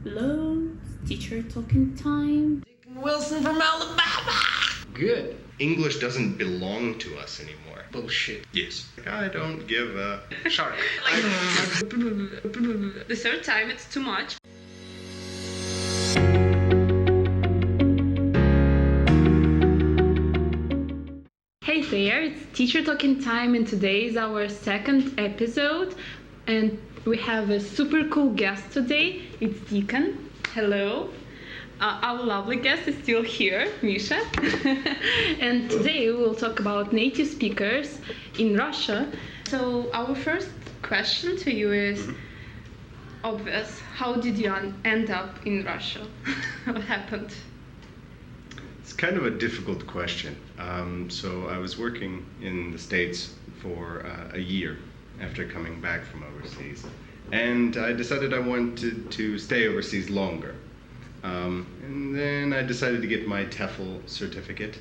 Hello, it's teacher talking time. Deacon Wilson from Alabama! Good. English doesn't belong to us anymore. Bullshit. Yes. I don't give a... Shark. The third time it's too much. Hey there, it's teacher talking time and today is our second episode and we have a super cool guest today. It's Deacon. Hello. Our lovely guest is still here, Misha. And today we will talk about native speakers in Russia. So our first question to you is obvious. How did you end up in Russia? What happened? It's kind of a difficult question. So I was working in the States for a year after coming back from overseas. And I decided I wanted to stay overseas longer. And then I decided to get my TEFL certificate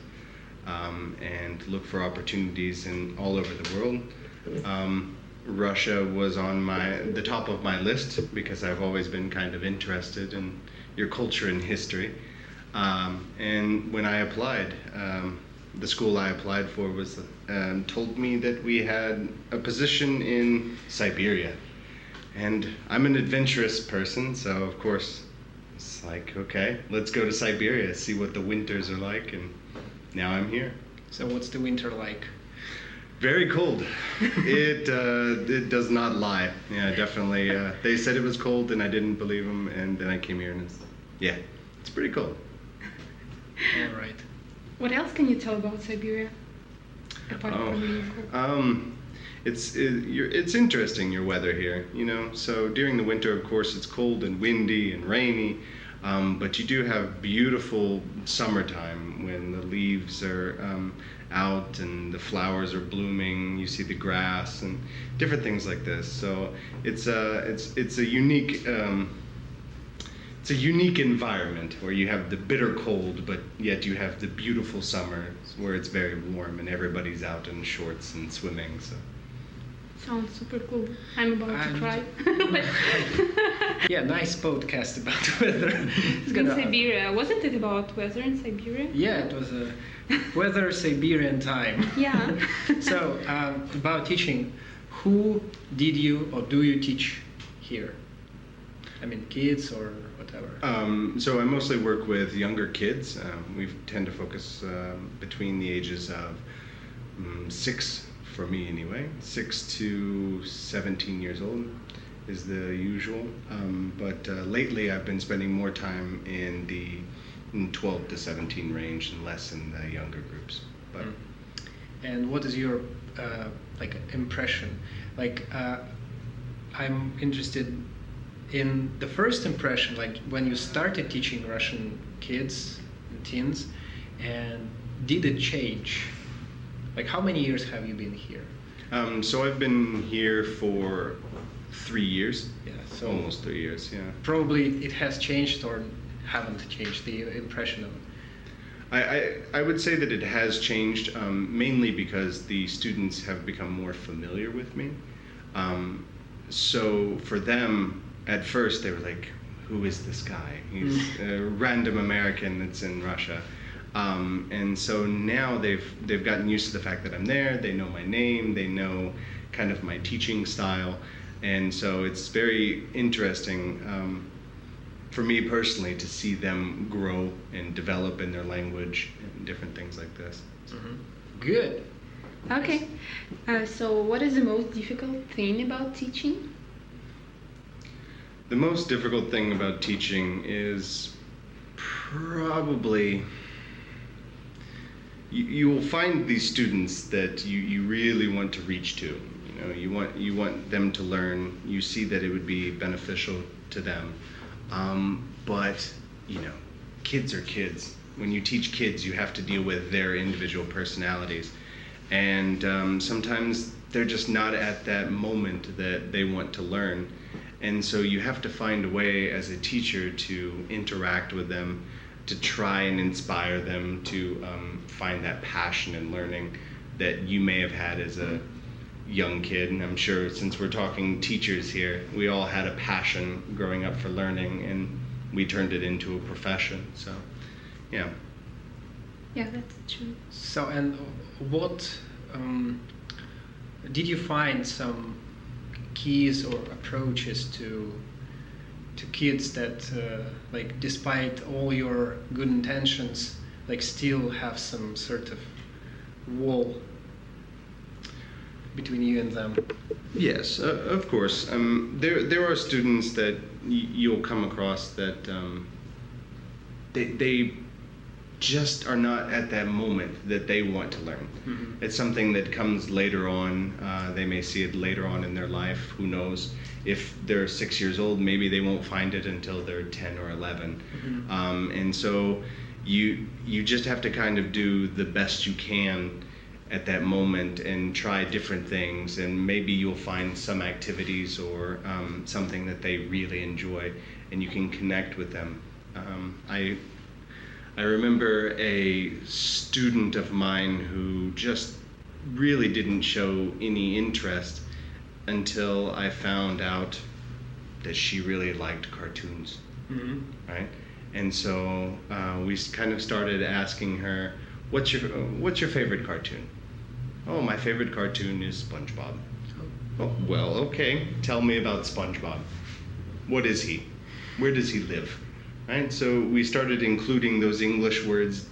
and look for opportunities all over the world. Russia was on the top of my list because I've always been kind of interested in your culture and history. And when I applied, the school I applied for told me that we had a position in Siberia. And I'm an adventurous person, so of course it's like, okay, let's go to Siberia, see what the winters are like, and now I'm here. So what's the winter like? Very cold. It does not lie. Yeah, definitely. They said it was cold, and I didn't believe them, and then I came here, and it's pretty cold. All right. What else can you tell about Siberia? Apart from being cold? It's interesting, your weather here, you know. So during the winter, of course, it's cold and windy and rainy, but you do have beautiful summertime when the leaves are out and the flowers are blooming. You see the grass and different things like this. So it's a unique environment where you have the bitter cold, but yet you have the beautiful summer where it's very warm and everybody's out in shorts and swimming. So. Sounds super cool. I'm about to cry. Yeah, nice podcast about weather. In Siberia. Wasn't it about weather in Siberia? Yeah, it was a weather Siberian time. Yeah. So, about teaching, who did you or do you teach here? I mean, kids or whatever. So I mostly work with younger kids. We tend to focus between the ages of 6, for me anyway, 6 to 17 years old is the usual. But lately I've been spending more time in the 12 to 17 range and less in the younger groups. But And what is your impression? I'm interested in the first impression, like when you started teaching Russian kids and teens, and did it change? Like, how many years have you been here? So I've been here for 3 years. Yeah, so almost 3 years. Yeah. Probably it has changed or haven't changed the impression of it. I would say that it has changed, mainly because the students have become more familiar with me. So for them, at first they were like, who is this guy? He's a random American that's in Russia. And so now they've gotten used to the fact that I'm there. They know my name. They know kind of my teaching style. And so it's very interesting for me personally to see them grow and develop in their language and different things like this. Mm-hmm. Good. Okay. So what is the most difficult thing about teaching? The most difficult thing about teaching is probably you will find these students that you really want to reach to. You know, you want them to learn. You see that it would be beneficial to them. But you know, kids are kids. When you teach kids, you have to deal with their individual personalities, and sometimes they're just not at that moment that they want to learn. And so you have to find a way as a teacher to interact with them, to try and inspire them to find that passion in learning that you may have had as a young kid. And I'm sure since we're talking teachers here, we all had a passion growing up for learning, and we turned it into a profession. So, yeah. Yeah, that's true. So, and what did you find some keys or approaches to kids that like despite all your good intentions, like still have some sort of wall between you and them? Yes, of course. There are students that you'll come across that they just are not at that moment that they want to learn. Mm-hmm. It's something that comes later on. They may see it later on in their life. Who knows? If they're 6 years old, maybe they won't find it until they're 10 or 11. Mm-hmm. And so you just have to kind of do the best you can at that moment and try different things, and maybe you'll find some activities or something that they really enjoy, and you can connect with them. I remember a student of mine who just really didn't show any interest until I found out that she really liked cartoons, Mm-hmm. right? And so we kind of started asking her, what's your favorite cartoon? Oh, my favorite cartoon is SpongeBob. Oh, well, okay. Tell me about SpongeBob. What is he? Where does he live? Right? So we started including those English words,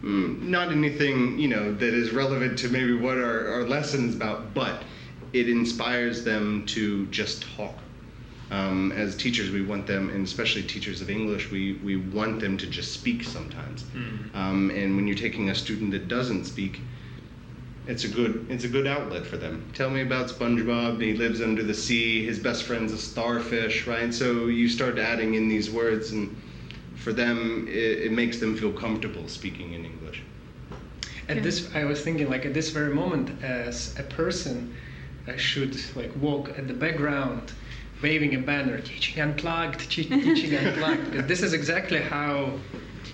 not anything, that is relevant to maybe what our lesson is about, but it inspires them to just talk. As teachers, we want them, and especially teachers of English, we want them to just speak sometimes. Mm-hmm. And when you're taking a student that doesn't speak, it's a good outlet for them. Tell me about SpongeBob. He lives under the sea. His best friend's a starfish, right? So you start adding in these words, and for them, it makes them feel comfortable speaking in English. I was thinking, like, at this very moment, as a person, I should like walk at the background, waving a banner, teaching unplugged, teaching unplugged. Because this is exactly how,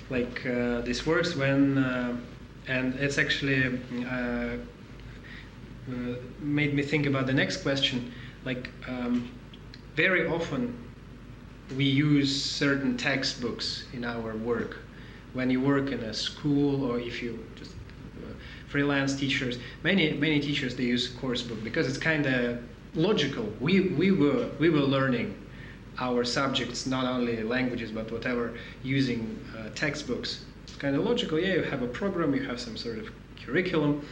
like, this works when. And it's actually made me think about the next question. Like, very often we use certain textbooks in our work. When you work in a school, or if you just freelance teachers, many teachers, they use course book because it's kind of logical. We were learning our subjects, not only languages but whatever, using textbooks. Kind of logical. Yeah, you have a program, you have some sort of curriculum,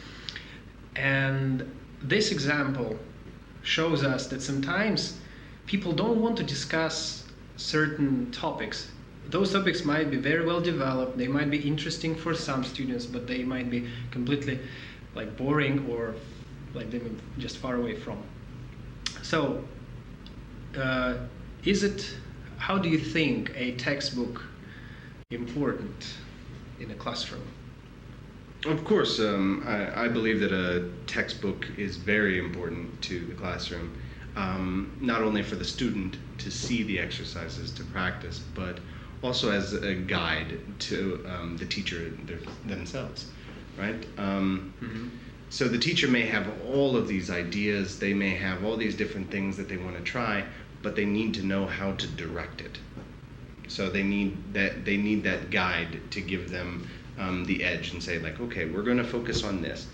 and this example shows us that sometimes people don't want to discuss certain topics. Those topics might be very well developed, they might be interesting for some students, but they might be completely like boring, or like they may be just far away from. So how do you think a textbook important in a classroom? Of course, I believe that a textbook is very important to the classroom, not only for the student to see the exercises, to practice, but also as a guide to the teacher themselves, right? Mm-hmm. So the teacher may have all of these ideas, they may have all these different things that they want to try, but they need to know how to direct it. So they need that guide to give them the edge and say, like, okay, we're going to focus on this.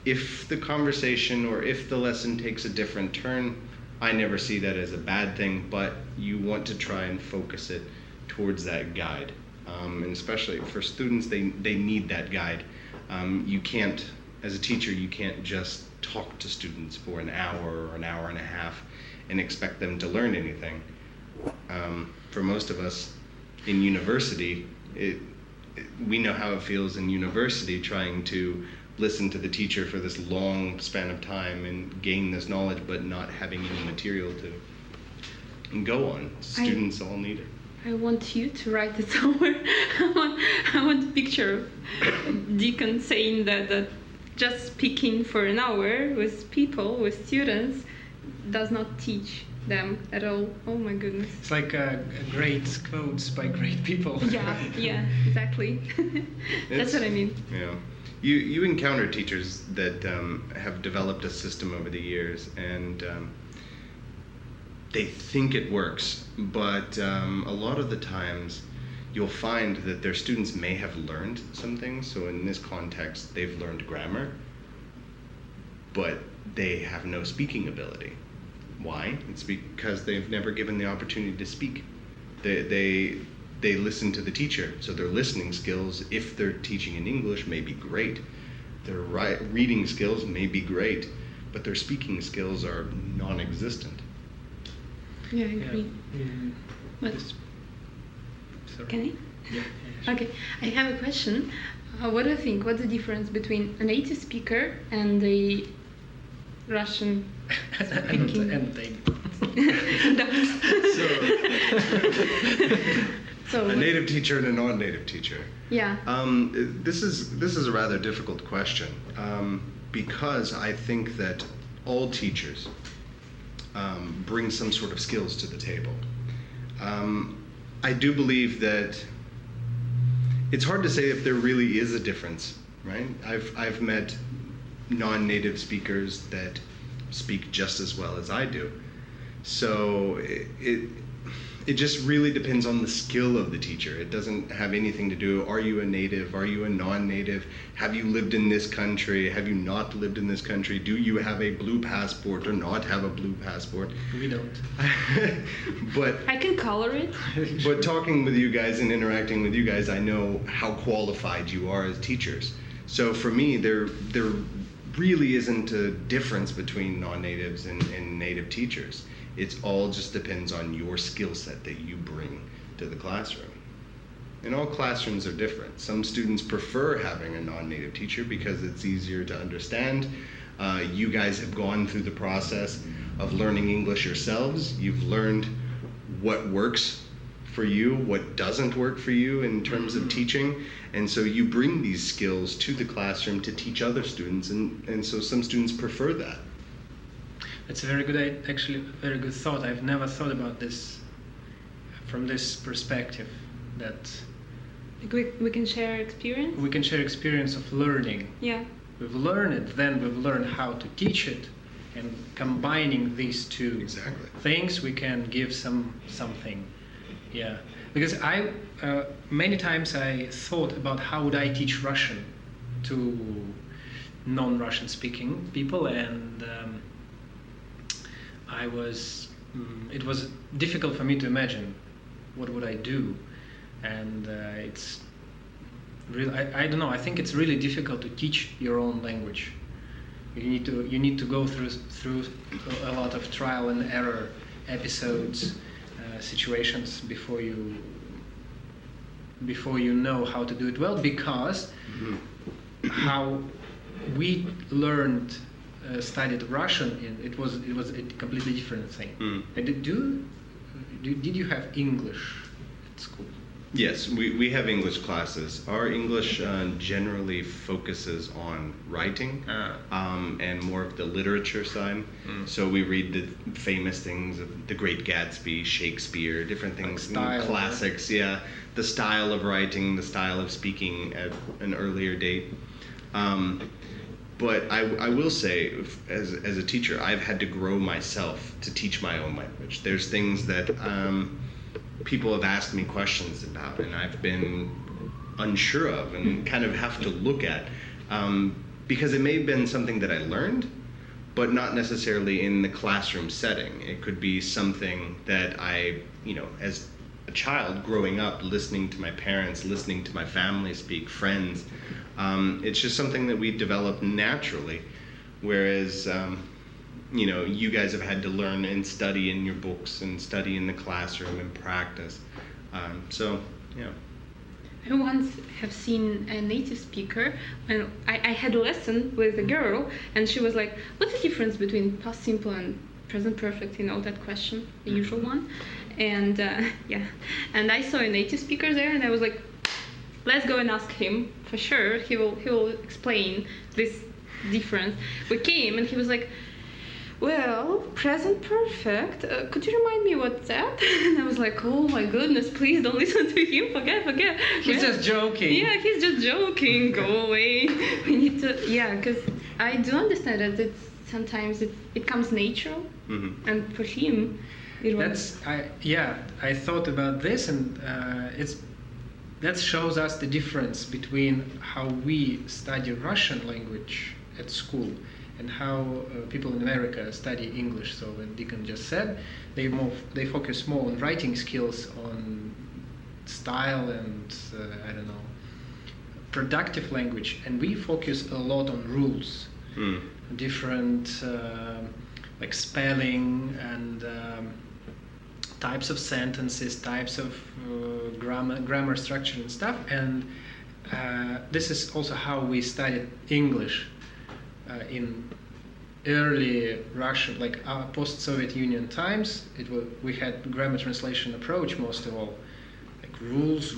If the conversation or if the lesson takes a different turn, I never see that as a bad thing, but you want to try and focus it towards that guide. And especially for students, they need that guide. You can't, as a teacher, you can't just talk to students for an hour or an hour and a half and expect them to learn anything. For most of us in university, we know how it feels in university trying to listen to the teacher for this long span of time and gain this knowledge, but not having any material to go on. Students all need it. I want you to write it somewhere. I want a picture of Deacon saying that just speaking for an hour with people, with students, does not teach them at all. Oh my goodness. It's like great quotes by great people. Yeah, exactly. That's what I mean. Yeah. You encounter teachers that have developed a system over the years, and they think it works, but a lot of the times you'll find that their students may have learned some things. So in this context, they've learned grammar, but they have no speaking ability. Why? It's because they've never given the opportunity to speak. They listen to the teacher, so their listening skills, if they're teaching in English, may be great. Their reading skills may be great, but their speaking skills are non-existent. Yeah, I agree. But Sorry. can I? Yeah, sure. Okay, I have a question. What do you think? What's the difference between a native speaker and a Russian speaking? and they. So A native teacher and a non-native teacher. yeah. This is a rather difficult question, because I think that all teachers bring some sort of skills to the table. I do believe that it's hard to say if there really is a difference, right? I've met non-native speakers that speak just as well as I do. So it just really depends on the skill of the teacher. It doesn't have anything to do, are you a native, are you a non-native, have you lived in this country, have you not lived in this country, do you have a blue passport or not have a blue passport? We don't. But I can color it. But talking with you guys and interacting with you guys, I know how qualified you are as teachers. So for me, there really isn't a difference between non-natives and native teachers. It all just depends on your skill set that you bring to the classroom. And all classrooms are different. Some students prefer having a non-native teacher because it's easier to understand. You guys have gone through the process of learning English yourselves. You've learned what works for you, what doesn't work for you in terms of teaching. And so you bring these skills to the classroom to teach other students. And so some students prefer that. That's a very good, actually, very good thought. I've never thought about this from this perspective, that We can share experience. we can share experience of learning. Yeah. We've learned it, then we've learned how to teach it, and combining these two Exactly. things, we can give something. Yeah, because I many times I thought about how would I teach Russian to non-Russian speaking people, and it was difficult for me to imagine what would I do, and it's really, I don't know, I think it's really difficult to teach your own language. You need to go through a lot of trial and error episodes, situations before you know how to do it well, because how we learned studied Russian, it was a completely different thing. And did you have English at school? Yes, we have English classes. Our English generally focuses on writing and more of the literature side. So we read the famous things of The Great Gatsby, Shakespeare, different things, style, classics, yeah. The style of writing, the style of speaking at an earlier date. But I will say, as a teacher, I've had to grow myself to teach my own language. There's things that people have asked me questions about, and I've been unsure of and kind of have to look at, because it may have been something that I learned, but not necessarily in the classroom setting. It could be something that I, as a child growing up, listening to my parents, listening to my family speak, friends, it's just something that we develop naturally, whereas you guys have had to learn and study in your books and study in the classroom and practice. So, yeah. I once have seen a native speaker, and I had a lesson with a girl, and she was like, what's the difference between past simple and present perfect, that question, the usual one. And and I saw a native speaker there, and I was like, let's go and ask him, for sure, he will explain this difference. We came, and he was like, well, present perfect, could you remind me what's that? And I was like, oh my goodness, please don't listen to him, forget. He's just joking. Yeah, he's just joking, go away. We need to, because I do understand that sometimes it comes natural, and for him, It was I thought about this, and that shows us the difference between how we study Russian language at school and how people in America study English. So, as Deacon just said, they focus more on writing skills, on style, and I don't know, productive language, and we focus a lot on rules, different like spelling and types of sentences, types of grammar structure and stuff. And this is also how we studied English in early Russian, like post-Soviet Union times. We had grammar translation approach most of all, like rules.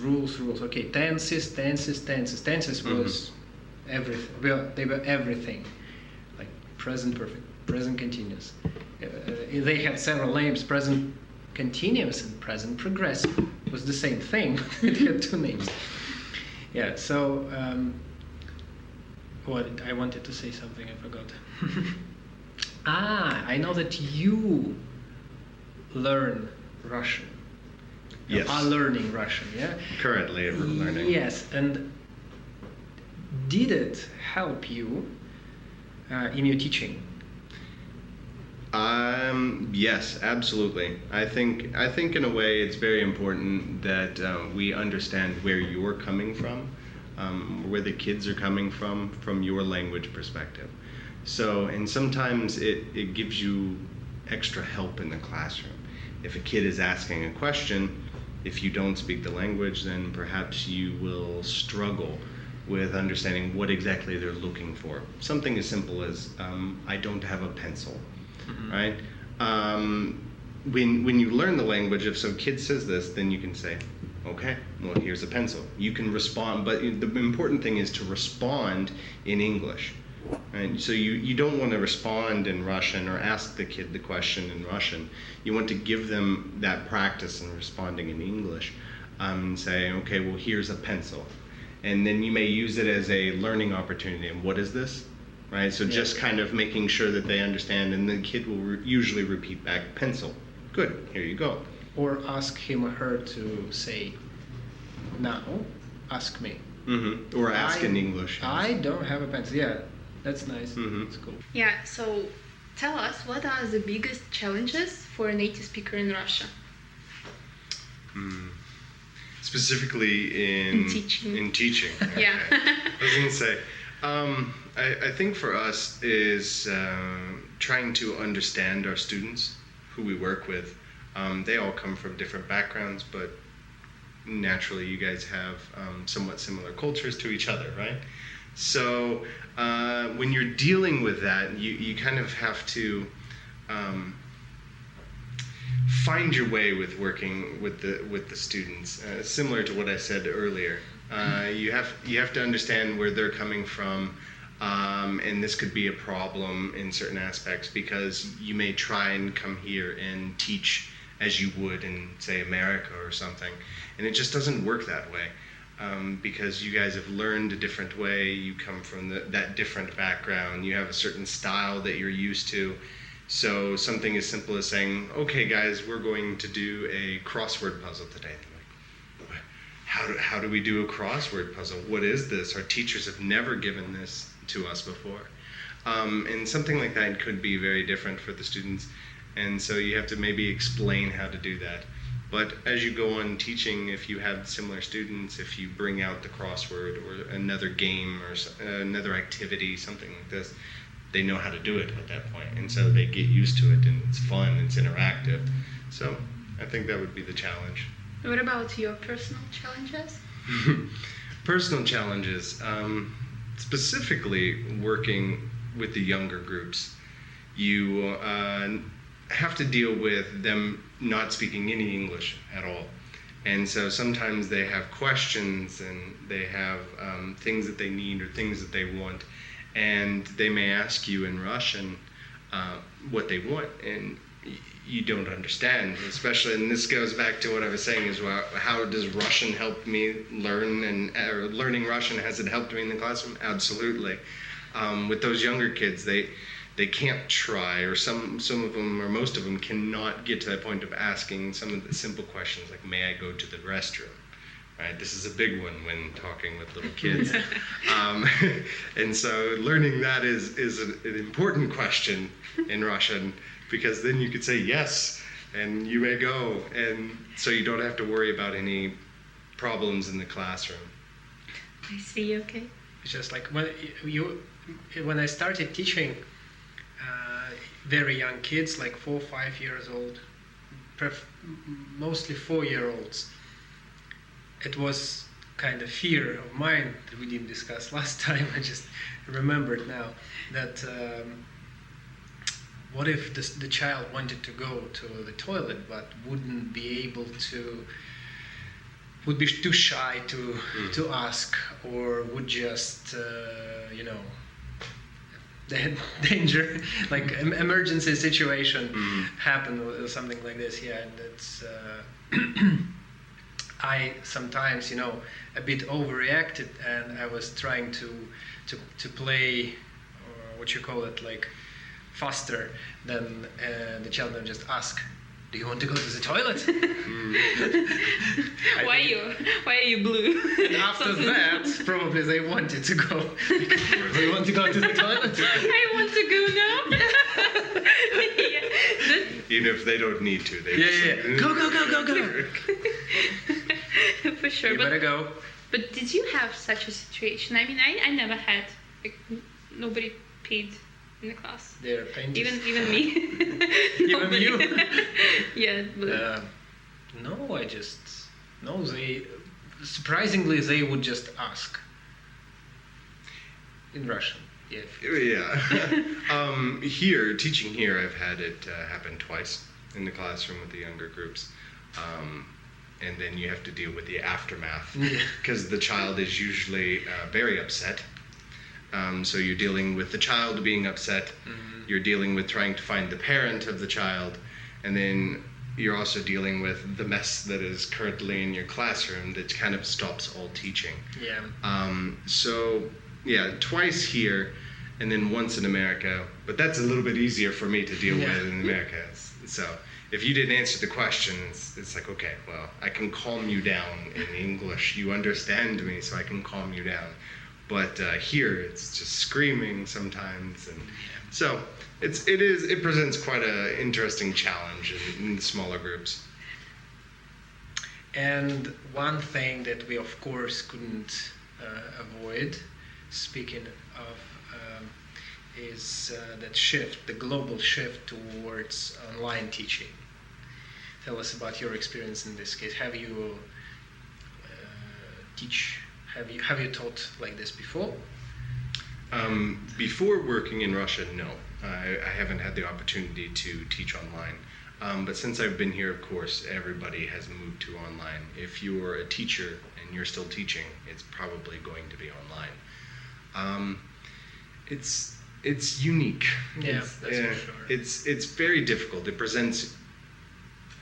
Okay, tenses was everything. Well, they were everything, like present perfect, present continuous. They had several names. Present continuous and present progressive was the same thing. It had two names. Yeah. So, I wanted to say something. I forgot. I know that you learn Russian. Yes. Are learning Russian, yeah? Currently learning. Yes, and did it help you in your teaching? Yes, absolutely. I think in a way it's very important that we understand where you're coming from, where the kids are coming from your language perspective. So, and sometimes it gives you extra help in the classroom. If a kid is asking a question, if you don't speak the language, then perhaps you will struggle with understanding what exactly they're looking for. Something as simple as, I don't have a pencil, right? When you learn the language, if some kid says this, then you can say, okay, well, here's a pencil. You can respond, but the important thing is to respond in English. Right? So you don't want to respond in Russian or ask the kid the question in Russian. You want to give them that practice in responding in English, and say, okay, well, here's a pencil. And then you may use it as a learning opportunity. And what is this? Right? So just kind of making sure that they understand, and the kid will usually repeat back, pencil. Good, here you go. Or ask him or her to say, now, ask me. Mm-hmm. Or ask in English. I don't have a pencil. Yeah, that's nice. Mm-hmm. That's cool. Yeah, so tell us, what are the biggest challenges for a native speaker in Russia? Specifically in teaching. In teaching. Okay. Yeah. I was going to say, I think for us is trying to understand our students who we work with. They all come from different backgrounds, but naturally you guys have somewhat similar cultures to each other, right? So when you're dealing with that, you kind of have to find your way with working with the students. Similar to what I said earlier, you have to understand where they're coming from, and this could be a problem in certain aspects, because you may try and come here and teach as you would in, say, America or something, and it just doesn't work that way, because you guys have learned a different way. You come from that different background. You have a certain style that you're used to. So something as simple as saying, okay guys, we're going to do a crossword puzzle today. Like, how do we do a crossword puzzle? What is this? Our teachers have never given this to us before. And something like that could be very different for the students. And so you have to maybe explain how to do that. But as you go on teaching, if you have similar students, if you bring out the crossword or another game or another activity, something like this, they know how to do it at that point, and so they get used to it, and it's fun, it's interactive. So I think that would be the challenge. What about your personal challenges? Personal challenges, specifically working with the younger groups, you have to deal with them not speaking any English at all. And so sometimes they have questions, and they have things that they need or things that they want. And they may ask you in Russian what they want, and you don't understand, especially, and this goes back to what I was saying as well, how does Russian help me learn, or learning Russian, has it helped me in the classroom? Absolutely. With those younger kids, they can't try, or some of them, or most of them, cannot get to that point of asking some of the simple questions like, may I go to the restroom? Right? This is a big one when talking with little kids. And so learning that is an important question in Russian, because then you could say yes, and you may go, and so you don't have to worry about any problems in the classroom. I see, okay. It's just like when I started teaching very young kids, like 4 or 5 years old, mostly 4-year-olds, it was kind of fear of mine that we didn't discuss last time. I just remembered now that what if the child wanted to go to the toilet but wouldn't be able to, would be too shy to ask, or would just danger, like emergency situation happen or something like this. Yeah, and it's I sometimes a bit overreacted, and I was trying to play, what you call it, like faster than the child would just ask, do you want to go to the toilet? Why are you blue? And after that, probably they wanted to go. We want to go to the toilet. I want to go now. Yeah, Even if they don't need to. They Go. for sure. You better go. But did you have such a situation? I mean, I never had. Like, nobody peed in the class. They're painters. Even me. Even you? Yeah. But No, they surprisingly they would just ask in Russian. Yeah. Teaching here, I've had it happen twice in the classroom with the younger groups. And then you have to deal with the aftermath, because the child is usually very upset. So you're dealing with the child being upset, you're dealing with trying to find the parent of the child, and then you're also dealing with the mess that is currently in your classroom that kind of stops all teaching. Yeah. Twice here, and then once in America, but that's a little bit easier for me to deal with in America. So if you didn't answer the question, it's like, okay, well, I can calm you down in English. You understand me, so I can calm you down. But here, it's just screaming sometimes, and so it presents quite an interesting challenge in the smaller groups. And one thing that we of course couldn't avoid, speaking of, is that shift, the global shift towards online teaching. Tell us about your experience in this case. Have you Have you taught like this before? Before working in Russia, no. I haven't had the opportunity to teach online. But since I've been here, of course, everybody has moved to online. If you're a teacher and you're still teaching, it's probably going to be online. It's unique. Yeah, that's for sure. It's very difficult. It presents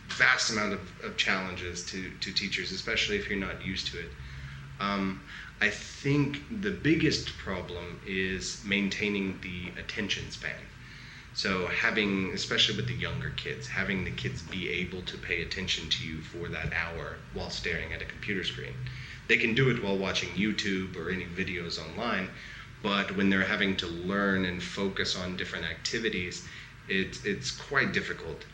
vast amount of challenges to teachers, especially if you're not used to it. I think the biggest problem is maintaining the attention span. So especially with the younger kids, having the kids be able to pay attention to you for that hour while staring at a computer screen. They can do it while watching YouTube or any videos online, but when they're having to learn and focus on different activities, it's quite difficult.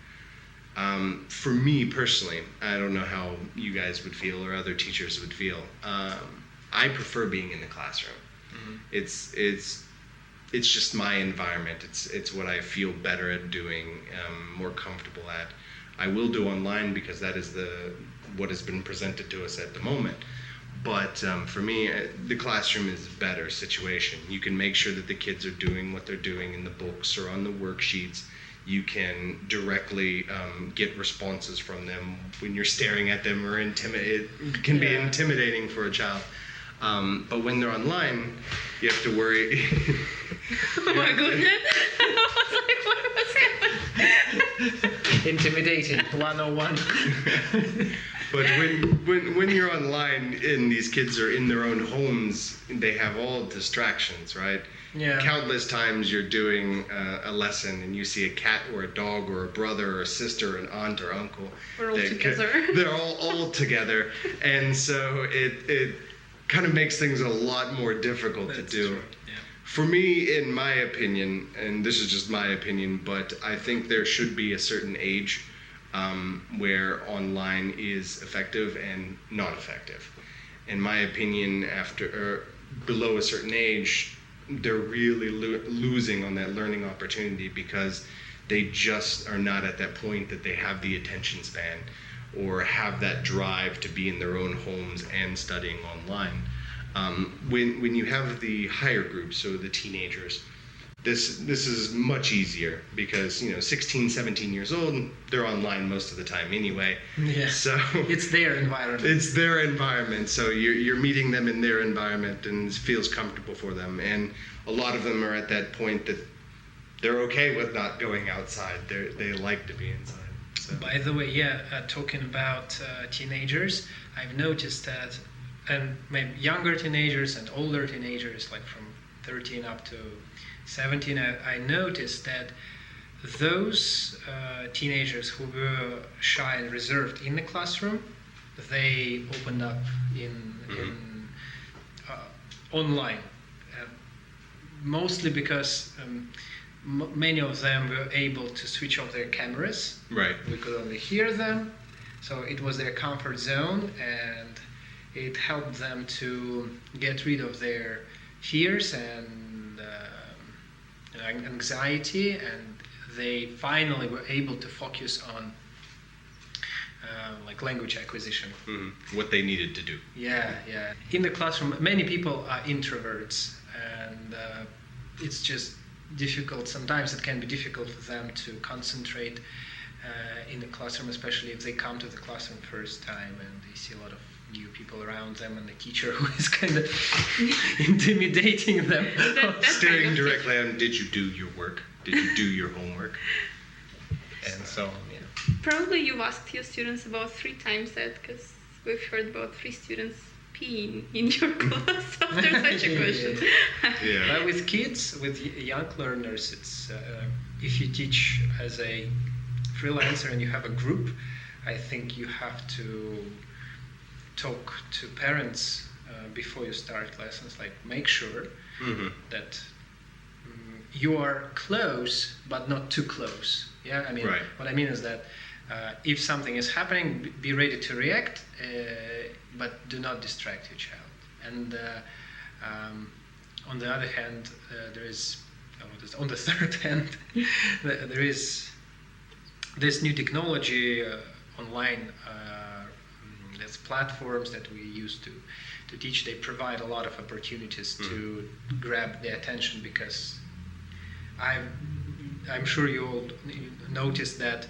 For me personally, I don't know how you guys would feel or other teachers would feel. I prefer being in the classroom. Mm-hmm. It's just my environment. It's what I feel better at doing, more comfortable at. I will do online because that is what has been presented to us at the moment. But for me, the classroom is a better situation. You can make sure that the kids are doing what they're doing in the books or on the worksheets. You can directly get responses from them when you're staring at them, or it can be intimidating for a child. But when they're online, you have to worry. Oh my goodness! I was like, what was happening? Intimidating 101. But when you're online and these kids are in their own homes, they have all distractions, right? Yeah. Countless times you're doing a lesson and you see a cat or a dog or a brother or a sister, an aunt or uncle. We're all together. They're all together, and so it kind of makes things a lot more difficult to do. True. Yeah. For me, in my opinion, and this is just my opinion, but I think there should be a certain age where online is effective and not effective. In my opinion, after below a certain age, they're really losing on that learning opportunity because they just are not at that point that they have the attention span or have that drive to be in their own homes and studying online. When you have the higher groups, so the teenagers, this is much easier because 16, 17 years old, they're online most of the time anyway. Yeah. So It's their environment. it's their environment, so you're meeting them in their environment and it feels comfortable for them. And a lot of them are at that point that they're okay with not going outside. They like to be inside. So. By the way, talking about teenagers, I've noticed that, and maybe younger teenagers and older teenagers, like from 13 up to 17, I noticed that those teenagers who were shy and reserved in the classroom, they opened up in online, mostly because many of them were able to switch off their cameras. Right. We could only hear them, so it was their comfort zone, and it helped them to get rid of their fears and anxiety, and they finally were able to focus on like language acquisition. Mm-hmm. What they needed to do. Yeah. In the classroom, many people are introverts, and it's just difficult. Sometimes it can be difficult for them to concentrate in the classroom, especially if they come to the classroom first time and they see a lot of new people around them and the teacher who is kind of intimidating them. Staring directly at them, did you do your work? Did you do your homework? And so on, yeah. Probably you've asked your students about 3 times that, because we've heard about 3 students peeing in your class after such a question. Yeah. But with kids, with young learners, it's if you teach as a freelancer and you have a group, I think you have to talk to parents before you start lessons. Like, make sure that you are close, but not too close. Yeah, I mean, Right. what I mean is that if something is happening, be ready to react, but do not distract your child. And on the other hand, there is, on the third hand, there is this new technology online. There's platforms that we use to teach. They provide a lot of opportunities to grab the attention, because I'm sure you all noticed that,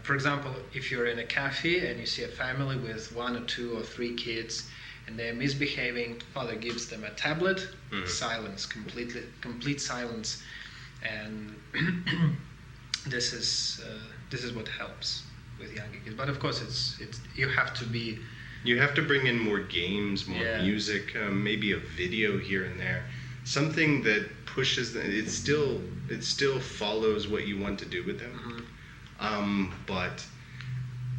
for example, if you're in a cafe and you see a family with 1 or 2 or 3 kids and they're misbehaving, father gives them a tablet, silence, complete silence, and this is what helps with younger kids. But of course, it's you have to bring in more games, more music, maybe a video here and there, something that pushes them. It still follows what you want to do with them, but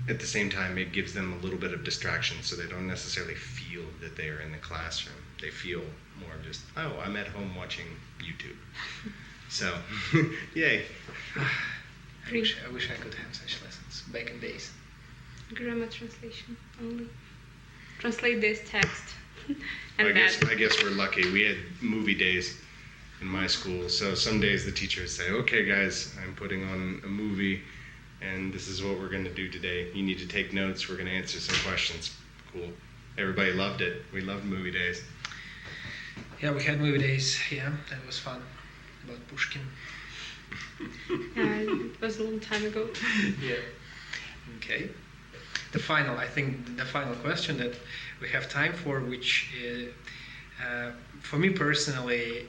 at the same time, it gives them a little bit of distraction, so they don't necessarily feel that they are in the classroom. They feel more just, oh, I'm at home watching YouTube. So, yay. I wish I could have such lessons back in days. Grammar translation only. Translate this text. And I guess we're lucky. We had movie days in my school, so some days the teacher would say, okay guys, I'm putting on a movie and this is what we're going to do today. You need to take notes. We're going to answer some questions. Cool. Everybody loved it. We loved movie days. Yeah, we had movie days. Yeah, that was fun. About Pushkin. it was a long time ago. Yeah. Okay. The final question that we have time for, which for me personally,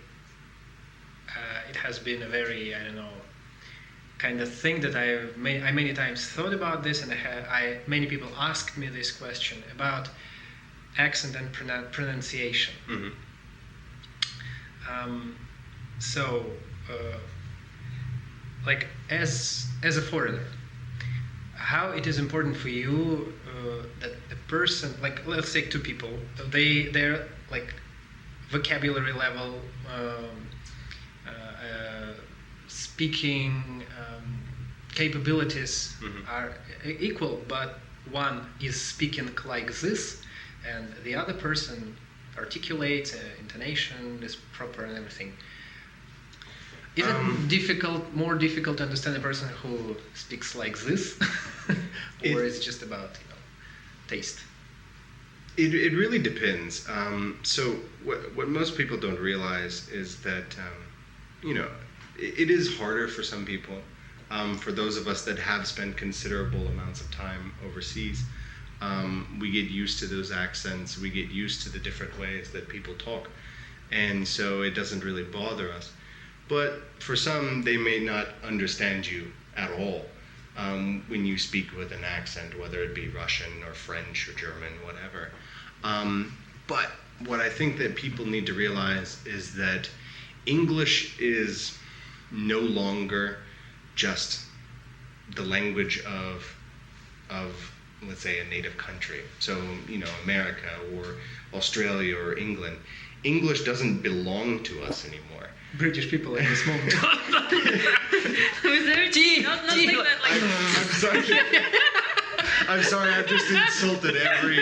it has been a very, kind of thing that I many times thought about this, and many people asked me this question about accent and pronunciation. Mhm. So, like as a foreigner, how it is important for you that the person, like let's take two people, their like vocabulary level, speaking capabilities are equal, but one is speaking like this, and the other person articulates, intonation is proper and everything. Is it more difficult to understand a person who speaks like this, or is it just about taste? It really depends. So what most people don't realize is that it is harder for some people. For those of us that have spent considerable amounts of time overseas, we get used to those accents. We get used to the different ways that people talk, and so it doesn't really bother us. But for some, they may not understand you at all when you speak with an accent, whether it be Russian or French or German, whatever. But what I think that people need to realize is that English is no longer just the language of let's say a native country. So, America or Australia or England. English doesn't belong to us anymore. British people at this moment. Was there not like that? Like, I'm sorry. I'm sorry. I've just insulted every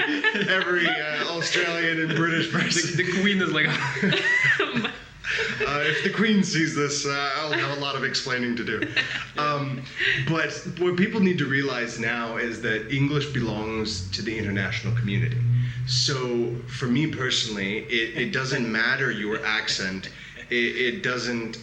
Australian and British person. The Queen is like. If the Queen sees this, I'll have a lot of explaining to do. But what people need to realize now is that English belongs to the international community. So for me personally, it doesn't matter your accent. It doesn't,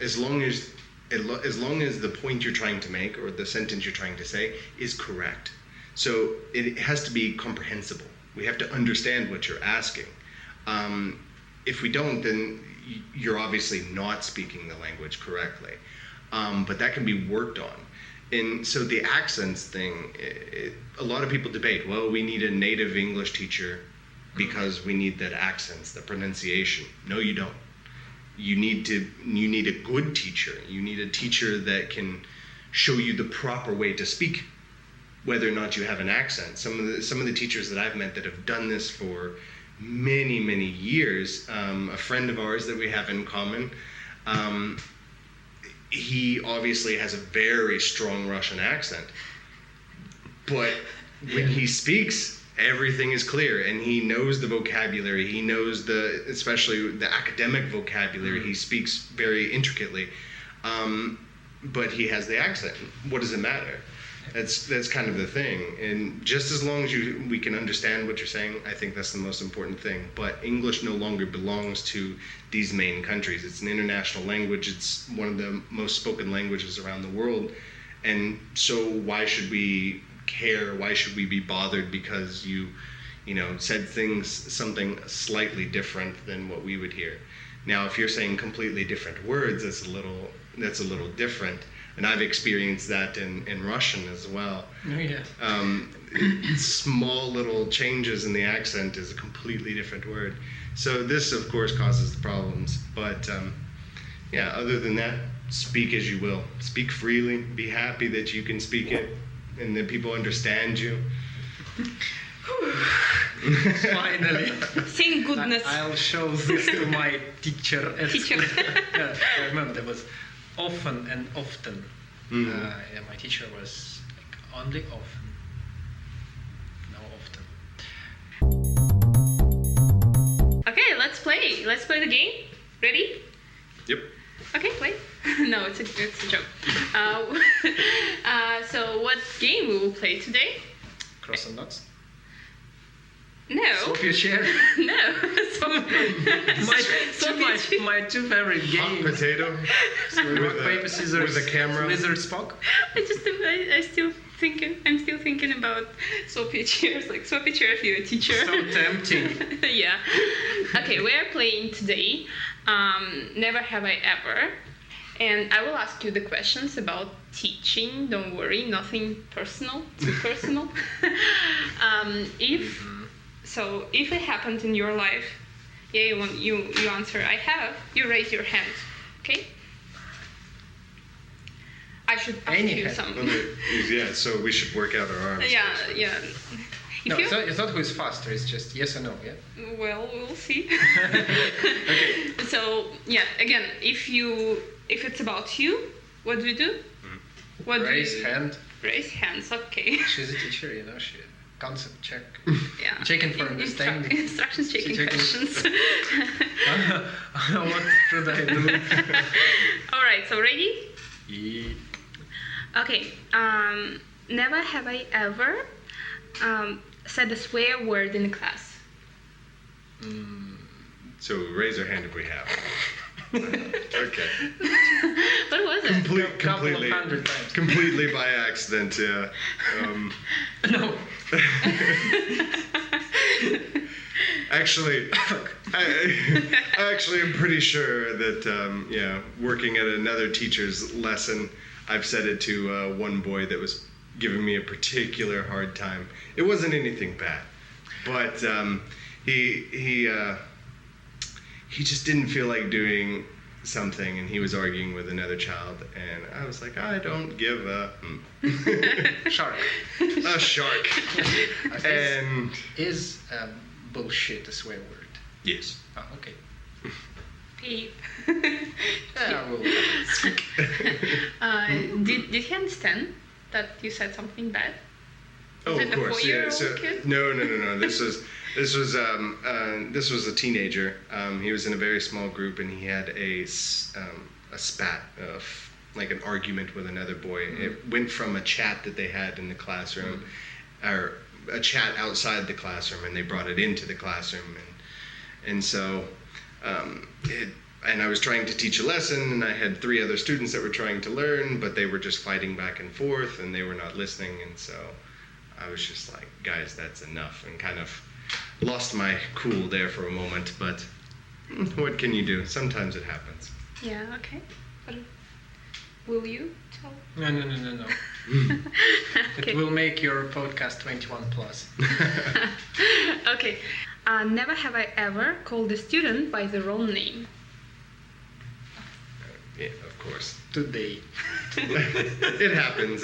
as long as the point you're trying to make or the sentence you're trying to say is correct. So it has to be comprehensible. We have to understand what you're asking. If we don't, then you're obviously not speaking the language correctly. But that can be worked on. And so the accents thing, a lot of people debate, well, we need a native English teacher because we need that accents, the pronunciation. No, you don't. You need a good teacher. You need a teacher that can show you the proper way to speak, whether or not you have an accent. Some of the teachers that I've met that have done this for many, many years, a friend of ours that we have in common, he obviously has a very strong Russian accent, but when he speaks, everything is clear, and he knows the vocabulary. He knows especially the academic vocabulary. He speaks very intricately, but he has the accent. What does it matter? That's kind of the thing. And just as long as we can understand what you're saying, I think that's the most important thing. But English no longer belongs to these main countries. It's an international language. It's one of the most spoken languages around the world. And so why should we care? Why should we be bothered because you said something slightly different than what we would hear? Now, if you're saying completely different words, that's a little different. And I've experienced that in Russian as well. Oh, yeah. Small little changes in the accent is a completely different word. So this, of course, causes the problems. But other than that, speak as you will. Speak freely. Be happy that you can speak it and that people understand you. Finally. Thank goodness. I'll show this to my teacher. Yeah, I remember there was often and often. My teacher was like only often. No often. Okay, let's play. Let's play the game. Ready? Yep. Okay, play. No, it's a joke. So what game we will play today? Cross and dots. No. Swap your chair. No. My two favorite Hot games. potato. Rock, paper, scissors. With a camera. Lizard Spock. I'm still thinking about swap your chairs. Like swap your chair if you're a teacher. So tempting. Yeah. Okay, we are playing today. Never Have I Ever. And I will ask you the questions about teaching. Don't worry, nothing personal, too personal. If it happened in your life, you answer I have, you raise your hand, okay? I should ask you some. Yeah, so we should work out our arms. Yeah. No, it's not who is faster, it's just yes or no, yeah? Well, we'll see. Okay. So, again, if it's about you, what do you do? What Raise hand. Raise hands, okay. She's a teacher, she concept check. Yeah. Checking for understanding. Instructions checking questions. What should I do? Alright, so ready? Yeah. Okay. Never have I ever said a swear word in class. So raise our hand if we have. Okay. What was it? Couple of hundred times. Completely by accident, yeah. No. Actually, I'm pretty sure that, working at another teacher's lesson, I've said it to one boy that was giving me a particular hard time. It wasn't anything bad, but he just didn't feel like doing something, and he was arguing with another child, and I was like, I don't give a Shark. a shark. And Is bullshit a swear word? yes. Oh, okay. Peep. Yeah, well, Did he understand that you said something bad? Oh, Was it of a course. Yeah. 4-year-old So kid? no. This was a teenager. He was in a very small group, and he had a spat of like an argument with another boy. It went from a chat that they had in the classroom, or a chat outside the classroom, and they brought it into the classroom, and so. And I was trying to teach a lesson, and I had 3 other students that were trying to learn, but they were just fighting back and forth, and they were not listening, and so I was just like, guys, that's enough, and kind of lost my cool there for a moment, but what can you do? Sometimes it happens. Yeah, okay. But will you tell? No. Okay. It will make your podcast 21 plus. Okay. Never have I ever called a student by the wrong name. Yeah, of course. Today. It happens.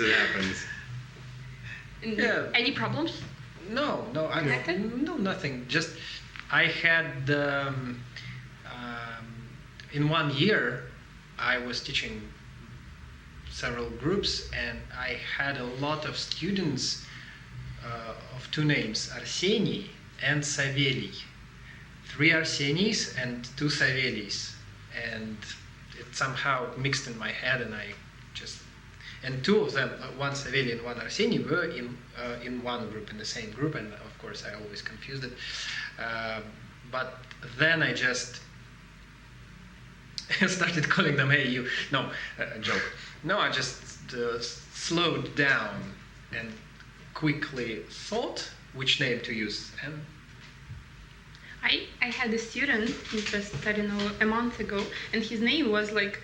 Yeah. Any problems? No, Nothing? no, nothing. Just I had in 1 year I was teaching several groups, and I had a lot of students of 2 names, Arseny and Savely. 3 Arsenis and 2 Savelis, and it somehow mixed in my head, and 2 of them, one Savely and one Arseny, were in one group, in the same group, and of course I always confused it. But then I just started calling them, hey, you. No, a joke. No, I just slowed down and quickly thought which name to use. And I had a student just, I don't know, a month ago, and his name was like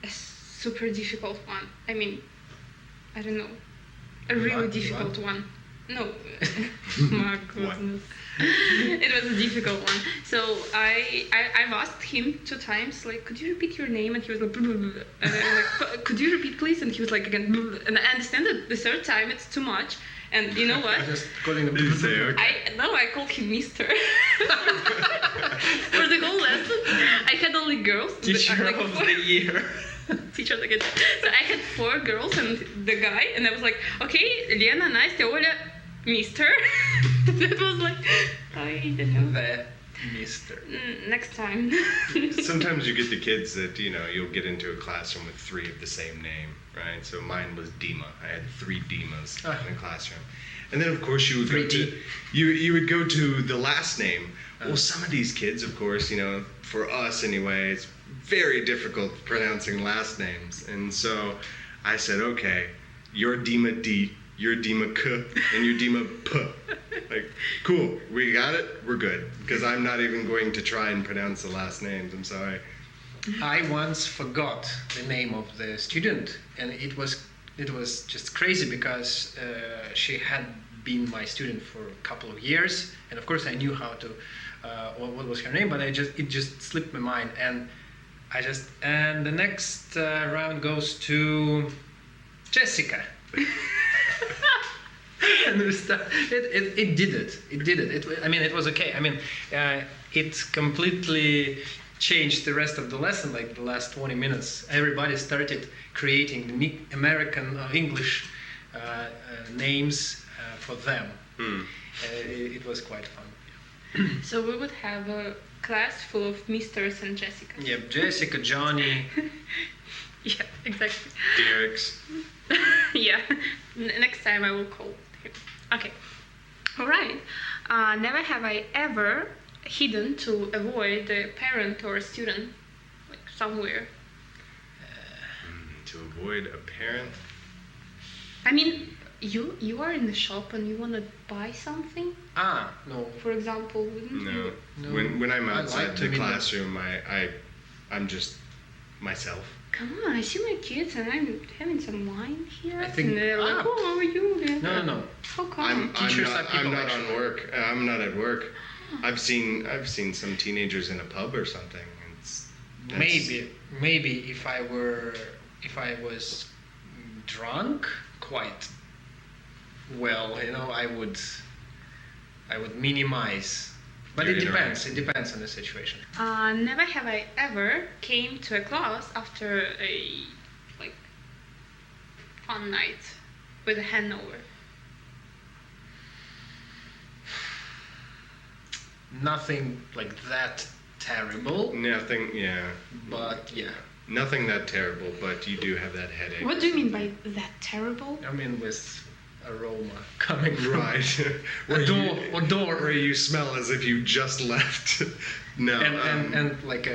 a super difficult one. I mean, I don't know, a really difficult one. No, my goodness. It was a difficult one. So I've asked him 2 times, like, could you repeat your name? And he was like, blah, blah, blah. And I'm like, could you repeat, please? And he was like, again, blah, blah. And I understand that the 3rd time it's too much. And you know what? I just calling them. You say, okay. I called him Mister. For the whole lesson, I had only girls. Teacher like, of the year. Teacher of the year. So I had 4 girls and the guy, and I was like, okay, Lena, Настя, Оля, Mister. That was like, I don't know. The Mister. Next time. Sometimes you get the kids that, you'll get into a classroom with 3 of the same name, right? So mine was Dima. I had 3 Dimas in the classroom. And then, of course, you would go to the last name. Well, some of these kids, of course, for us anyway, it's very difficult pronouncing last names. And so I said, okay, you're Dima D, you're Dima K, and you're Dima P. Like, cool, we got it, we're good. Because I'm not even going to try and pronounce the last names, I'm sorry. I once forgot the name of the student, and it was just crazy because she had been my student for a couple of years, and of course I knew how to what was her name, but it just slipped my mind, and the next round goes to Jessica. And it did it. I mean, it was okay. I mean, it completely changed the rest of the lesson. Like the last 20 minutes, everybody started creating the American English names for them. It was quite fun. So we would have a class full of Misters and Jessicas. Yeah, Jessica, Johnny. Yeah, exactly. Derek's. Yeah. Next time I will call him. Okay. All right. Never have I ever hidden to avoid a parent or a student, like somewhere. To avoid a parent? I mean, you are in the shop and you want to buy something? No. For example, wouldn't you? No. No. When I'm I outside like to the be classroom, I'm just myself. Come on, I see my kids and I'm having some wine here. I think- and they're like, oh, how are you? No. How come? Teachers are people, I'm not actually. on work. I'm not at work. I've seen some teenagers in a pub or something. Maybe if I was drunk quite well, I would minimize. But Your it depends. interaction. It depends on the situation. Never have I ever came to a class after a Fun night. with a hangover. Nothing like that terrible, Nothing, yeah. but yeah. Nothing that terrible, but you do have that headache. What do you mean by that terrible? I mean, with aroma coming from Right. a door, Where you smell as if you just left. No. and like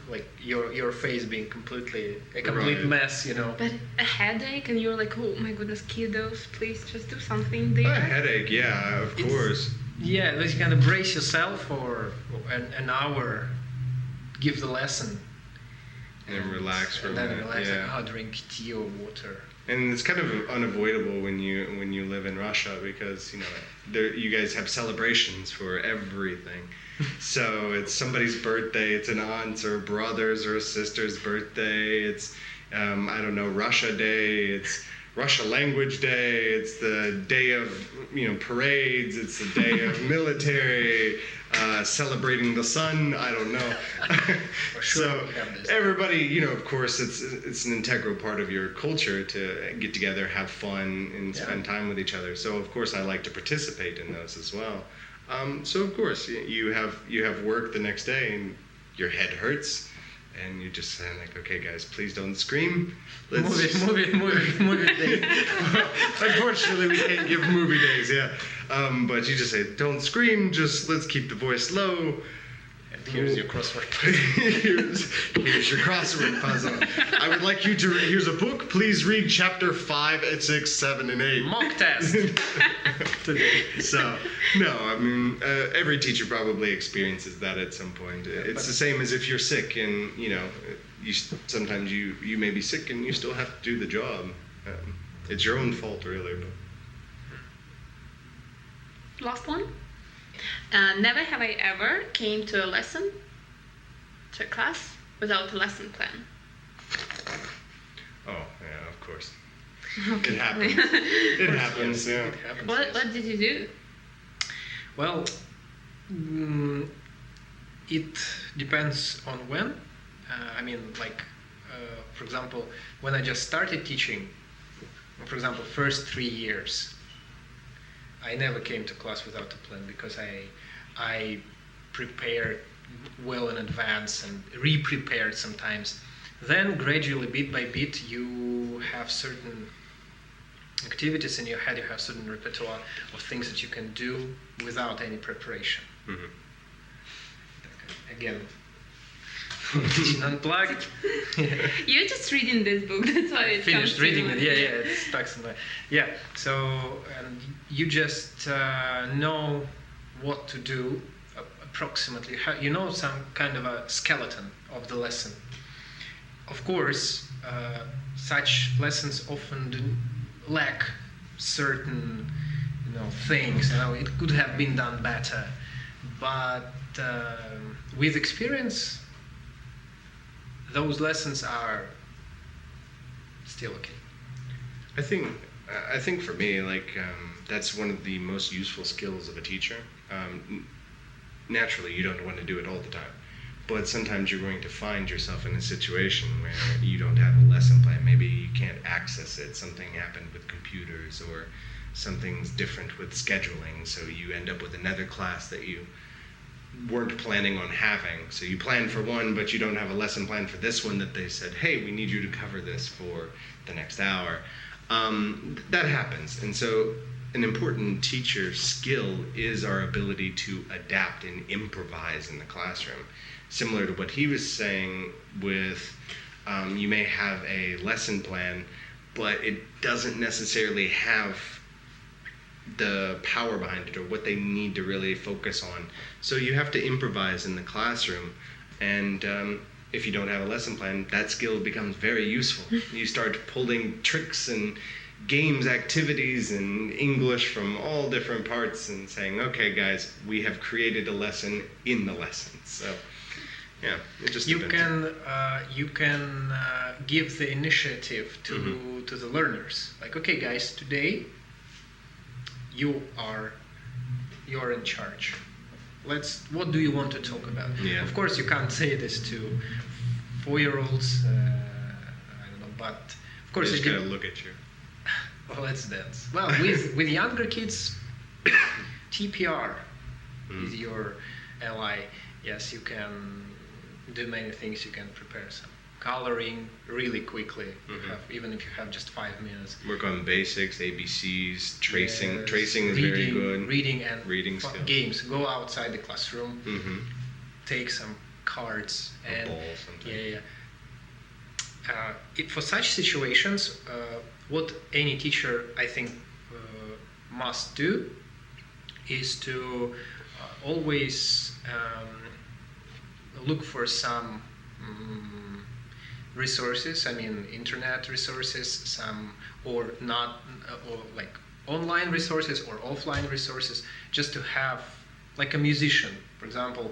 like your face being a complete Right. mess, But a headache and you're like, oh my goodness, kiddos, please just do something a there. headache, yeah, of It's- course. Yeah, you kind of brace yourself for an hour, give the lesson, And relax for a and then minute, relax yeah. and drink tea or water. And it's kind of unavoidable when you live in Russia because you guys have celebrations for everything. So it's somebody's birthday, it's an aunt's or a brother's or a sister's birthday. It's I don't know, Russia Day. It's Russia Language Day. It's the day of parades. It's the day of military. Celebrating the sun. I don't know. For sure So we have this. everybody, of course, it's an integral part of your culture to get together, have fun, and spend time with each other. So of course, I like to participate in those as well. So of course, you have work the next day, and your head hurts, and you just say like, okay, guys, please don't scream. Movie day. Unfortunately, we can't give movie days, yeah. But you just say, don't scream, just let's keep the voice low. And here's your crossword. here's your crossword puzzle. I would like you to here's a book. Please read chapter 5, 6, 7, and 8. Mock test today. So, no, I mean, every teacher probably experiences that at some point. It's the same as if you're sick and, sometimes you may be sick and you still have to do the job. It's your own fault, really. But. Last one. Never have I ever came to a class, without a lesson plan. Oh, yeah, of course. Okay. It happens. It happens, yeah. It happens, What yes. did you do? Well, it depends on when. For example, when I just started teaching, for example, first 3 years, I never came to class without a plan because I prepared well in advance and re-prepared sometimes. Then gradually, bit by bit, you have certain activities in your head, you have certain repertoire of things that you can do without any preparation. Mm-hmm. Again, teaching unplugged. You're just reading this book, that's why it Finished comes to reading you. it, yeah, it's stuck somewhere. Yeah, so and you just know what to do approximately. You know some kind of a skeleton of the lesson. of course, such lessons often lack certain, things. It could have been done better, but with experience, those lessons are still okay. I think for me, that's one of the most useful skills of a teacher. Naturally, you don't want to do it all the time, but sometimes you're going to find yourself in a situation where you don't have a lesson plan. Maybe you can't access it. Something happened with computers, or something's different with scheduling, so you end up with another class that you weren't planning on having. So you plan for one, but you don't have a lesson plan for this one that they said, hey, we need you to cover this for the next hour. That happens. And so an important teacher skill is our ability to adapt and improvise in the classroom. Similar to what he was saying with, you may have a lesson plan, but it doesn't necessarily have the power behind it or what they need to really focus on. So you have to improvise in the classroom, and if you don't have a lesson plan, that skill becomes very useful. You start pulling tricks and games, activities, and English from all different parts and saying, okay guys, we have created a lesson in the lesson. So yeah, it just depends. You can give the initiative to the learners. Like, okay guys, today you're in charge. What do you want to talk about? Yeah. Of course, you can't say this to 4-year-olds. I don't know, but of course, They're just gonna look at you. Well, let's dance. Well, with younger kids, TPR is your ally. Yes, you can do many things. You can prepare some coloring really quickly, even if you have just 5 minutes. Work on basics, ABCs, tracing. Yes, Tracing is very good. Reading and skills. games. Go outside the classroom, take some cards and ball sometimes. For such situations, what any teacher, I think, must do is to always look for some resources. I mean, internet resources, or like online resources or offline resources, just to have, like a musician, for example.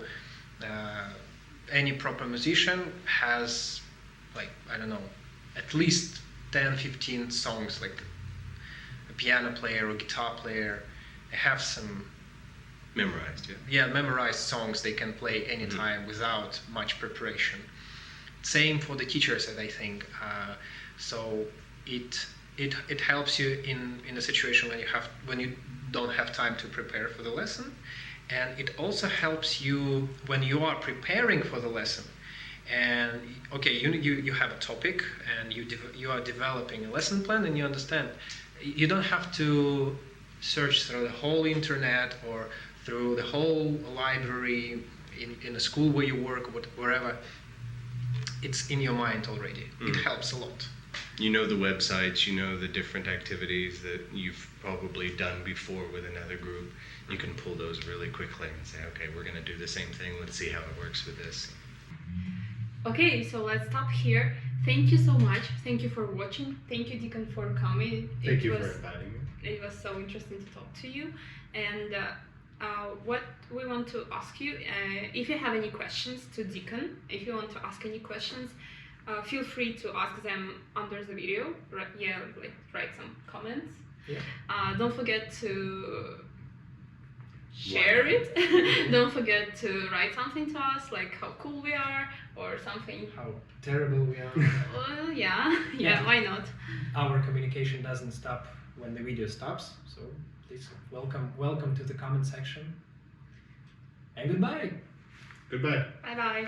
Any proper musician has, like, I don't know, at least 10-15 songs. Like a piano player or guitar player, they have some Memorized, memorized songs they can play anytime without much preparation. Same for the teachers, I think. So it helps you in a situation when you don't have time to prepare for the lesson, and it also helps you when you are preparing for the lesson. And okay, you have a topic, and you are developing a lesson plan, and you understand you don't have to search through the whole internet or through the whole library in the school where you work, wherever. It's in your mind already. It helps a lot. You know the websites, you know the different activities that you've probably done before with another group. You can pull those really quickly and say, okay, we're going to do the same thing. Let's see how it works with this. Okay, so let's stop here. Thank you so much. Thank you for watching. Thank you, Deacon, for coming. Thank you for inviting me. It was so interesting to talk to you. And what we want to ask you, if you have any questions to Deacon, if you want to ask any questions, feel free to ask them under the video. Write some comments. Yeah. Don't forget to share it. Don't forget to write something to us, like how cool we are or something. How terrible we are. Well, yeah, why not? Our communication doesn't stop when the video stops, so please welcome to the comment section. And goodbye. Goodbye. Bye bye.